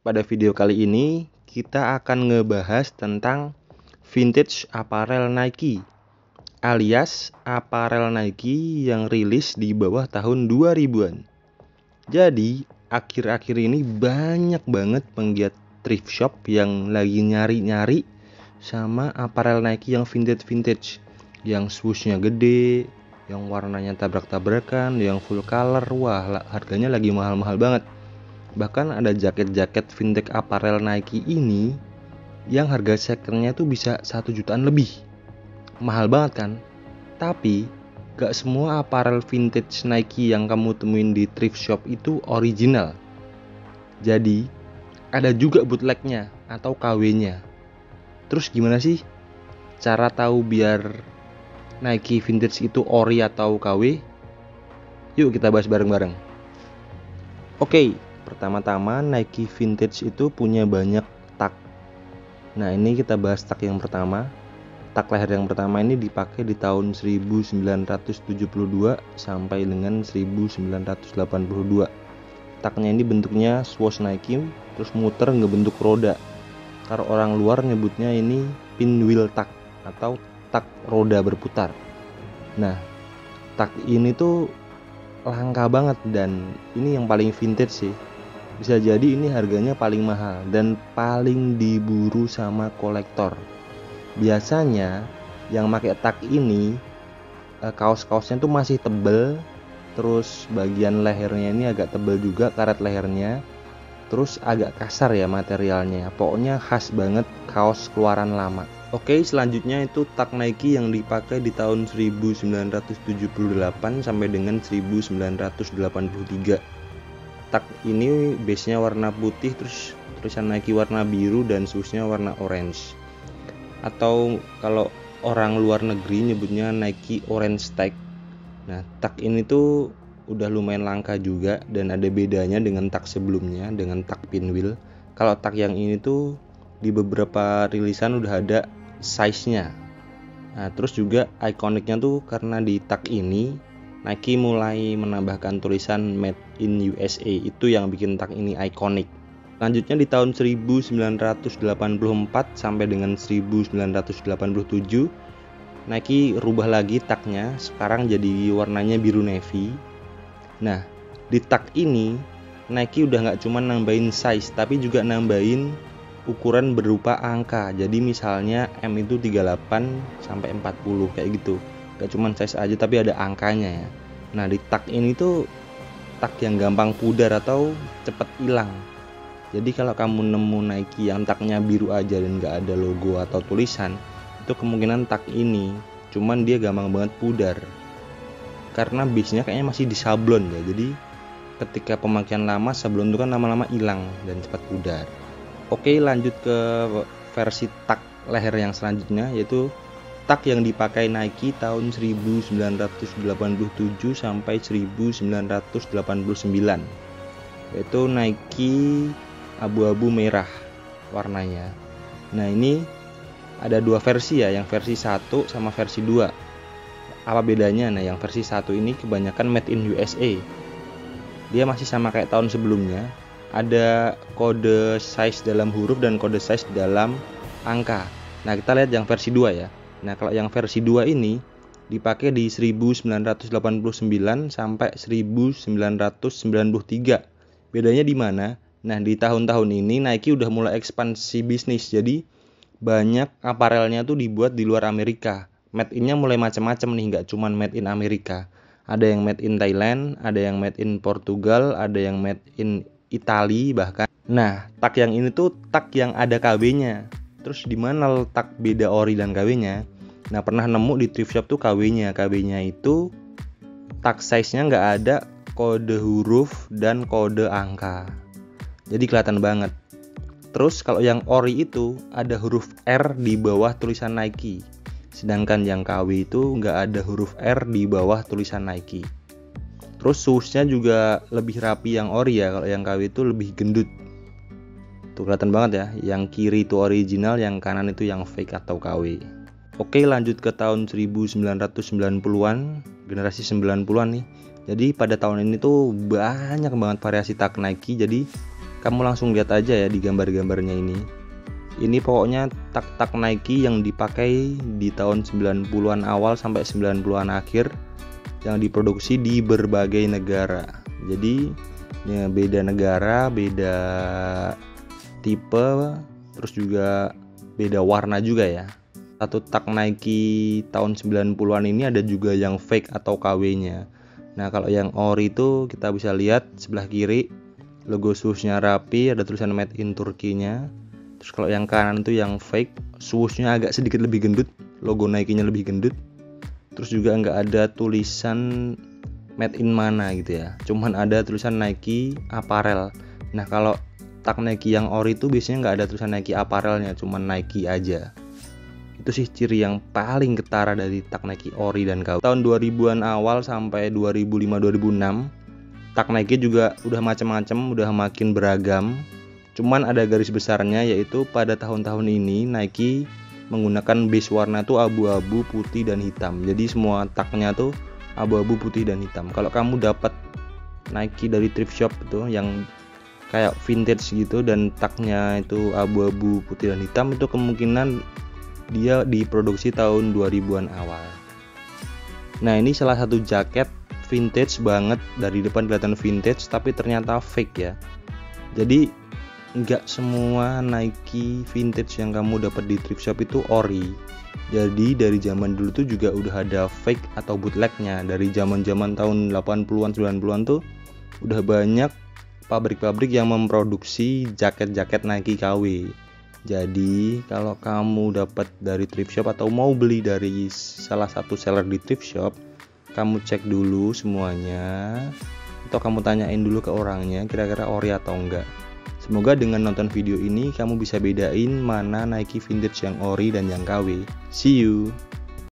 Pada video kali ini kita akan ngebahas tentang vintage apparel Nike, alias apparel Nike yang rilis di bawah tahun 2000-an. Jadi akhir-akhir ini banyak banget penggiat thrift shop yang lagi nyari-nyari sama apparel Nike yang vintage, yang swooshnya gede, yang warnanya tabrak-tabrakan, yang full color. Wah, harganya lagi mahal-mahal banget. Bahkan ada jaket-jaket vintage apparel Nike ini yang harga secondnya tuh bisa 1 jutaan lebih. Mahal banget kan? Tapi gak semua apparel vintage Nike yang kamu temuin di thrift shop itu original. Jadi ada juga bootlegnya atau KW-nya. Terus gimana sih cara tahu biar Nike vintage itu ori atau KW? Yuk kita bahas bareng-bareng. Oke, pertama-tama Nike vintage itu punya banyak tag. Nah, ini kita bahas tag yang pertama. Tag leher yang pertama ini dipakai di tahun 1972 sampai dengan 1982. Tagnya ini bentuknya swoosh Nike, terus muter ngebentuk roda. Kalau orang luar nyebutnya ini pinwheel tag atau tag roda berputar. Nah, tag ini tuh langka banget dan ini yang paling vintage sih. Bisa jadi ini harganya paling mahal dan paling diburu sama kolektor. Biasanya yang pakai tag ini kaos-kaosnya tuh masih tebel, terus bagian lehernya ini agak tebel juga, karet lehernya, terus agak kasar ya materialnya. Pokoknya khas banget kaos keluaran lama. Oke, selanjutnya itu tag Nike yang dipakai di tahun 1978 sampai dengan 1983. Tag ini base-nya warna putih, terus tulisan Nike warna biru dan swoosh-nya warna orange. Atau kalau orang luar negeri nyebutnya Nike orange tag. Nah, tag ini tuh udah lumayan langka juga dan ada bedanya dengan tag sebelumnya, dengan tag pinwheel. Kalau tag yang ini tuh di beberapa rilisan udah ada size-nya. Nah, terus juga ikoniknya tuh karena di tag ini Nike mulai menambahkan tulisan Made in USA, itu yang bikin tag ini ikonik. Selanjutnya di tahun 1984 sampai dengan 1987 Nike rubah lagi tagnya, sekarang jadi warnanya biru navy. Nah, di tag ini Nike udah gak cuma nambahin size tapi juga nambahin ukuran berupa angka. Jadi misalnya M itu 38 sampai 40 kayak gitu. Gak cuma size aja tapi ada angkanya ya. Nah, di tag ini tuh tag yang gampang pudar atau cepet hilang. Jadi kalau kamu nemu Nike yang tagnya biru aja dan gak ada logo atau tulisan, itu kemungkinan tag ini, cuman dia gampang banget pudar. Karena base-nya kayaknya masih di sablon ya. Jadi ketika pemakaian lama, sablon itu kan lama-lama hilang dan cepat pudar. Oke, lanjut ke versi tag leher yang selanjutnya, yaitu tag yang dipakai Nike tahun 1987 sampai 1989, yaitu Nike abu-abu merah warnanya. Nah, ini ada dua versi ya, yang versi 1 sama versi 2. Apa bedanya? Nah, yang versi 1 ini kebanyakan made in USA. Dia masih sama kayak tahun sebelumnya. Ada kode size dalam huruf dan kode size dalam angka. Nah, kita lihat yang versi 2 ya. Nah, kalau yang versi 2 ini dipakai di 1989 sampai 1993. Bedanya di mana? Nah, di tahun-tahun ini Nike udah mulai ekspansi bisnis. Jadi banyak aparelnya tuh dibuat di luar Amerika. Made in-nya mulai macam-macam nih, nggak cuma made in Amerika. Ada yang made in Thailand, ada yang made in Portugal, ada yang made in Italia bahkan. Nah, tag yang ini tuh tag yang ada KB-nya. Terus di mana letak beda ori dan KW-nya? Nah, pernah nemu di thrift shop tuh KW-nya. KW-nya itu tag size-nya nggak ada kode huruf dan kode angka. Jadi kelihatan banget. Terus kalau yang ori itu ada huruf R di bawah tulisan Nike. Sedangkan yang KW itu nggak ada huruf R di bawah tulisan Nike. Terus swoosh-nya juga lebih rapi yang ori ya. Kalau yang KW itu lebih gendut. Tuh kelihatan banget ya, yang kiri itu original, yang kanan itu yang fake atau KW. Oke, lanjut ke tahun 1990-an, generasi 90-an nih. Jadi pada tahun ini tuh banyak banget variasi tag Nike. Jadi Kamu langsung lihat aja ya di gambar-gambarnya ini. Ini pokoknya tak Nike yang dipakai di tahun 90-an awal sampai 90-an akhir, yang diproduksi di berbagai negara. Jadi ya, beda negara, beda tipe, terus juga beda warna juga ya. Satu tak Nike tahun 90-an ini ada juga yang fake atau KW-nya. Nah, kalau yang ori itu kita bisa lihat sebelah kiri logo swoosh-nya rapi, ada tulisan made in Turki-nya. Terus kalau yang kanan itu yang fake, swoosh-nya agak sedikit lebih gendut, logo Nike-nya lebih gendut. Terus juga nggak ada tulisan made in mana gitu ya, cuman ada tulisan Nike Apparel. Nah, kalau tak Nike yang ori itu biasanya nggak ada tulisan Nike Apparelnya, cuman Nike aja. Itu sih ciri yang paling ketara dari tak Nike ori dan KW. Tahun 2000-an awal sampai 2005-2006, tak Nike juga udah macam-macam, udah makin beragam. Cuman ada garis besarnya, yaitu pada tahun-tahun ini Nike menggunakan base warna tuh abu-abu, putih, dan hitam. Jadi semua taknya tuh abu-abu, putih, dan hitam. Kalau kamu dapat Nike dari thrift shop itu yang kayak vintage gitu dan taknya itu abu-abu, putih, dan hitam, itu kemungkinan dia diproduksi tahun 2000-an awal. Nah, ini salah satu jaket vintage banget, dari depan kelihatan vintage tapi ternyata fake ya. Jadi nggak semua Nike vintage yang kamu dapat di thrift shop itu ori. Jadi dari zaman dulu tuh juga udah ada fake atau bootlegnya. Dari zaman-zaman tahun 80-an 90-an tuh udah banyak pabrik-pabrik yang memproduksi jaket-jaket Nike KW. Jadi kalau kamu dapat dari thrift shop atau mau beli dari salah satu seller di thrift shop, kamu cek dulu semuanya, atau kamu tanyain dulu ke orangnya kira-kira ori atau enggak. Semoga dengan nonton video ini kamu bisa bedain mana Nike vintage yang ori dan yang KW. See you!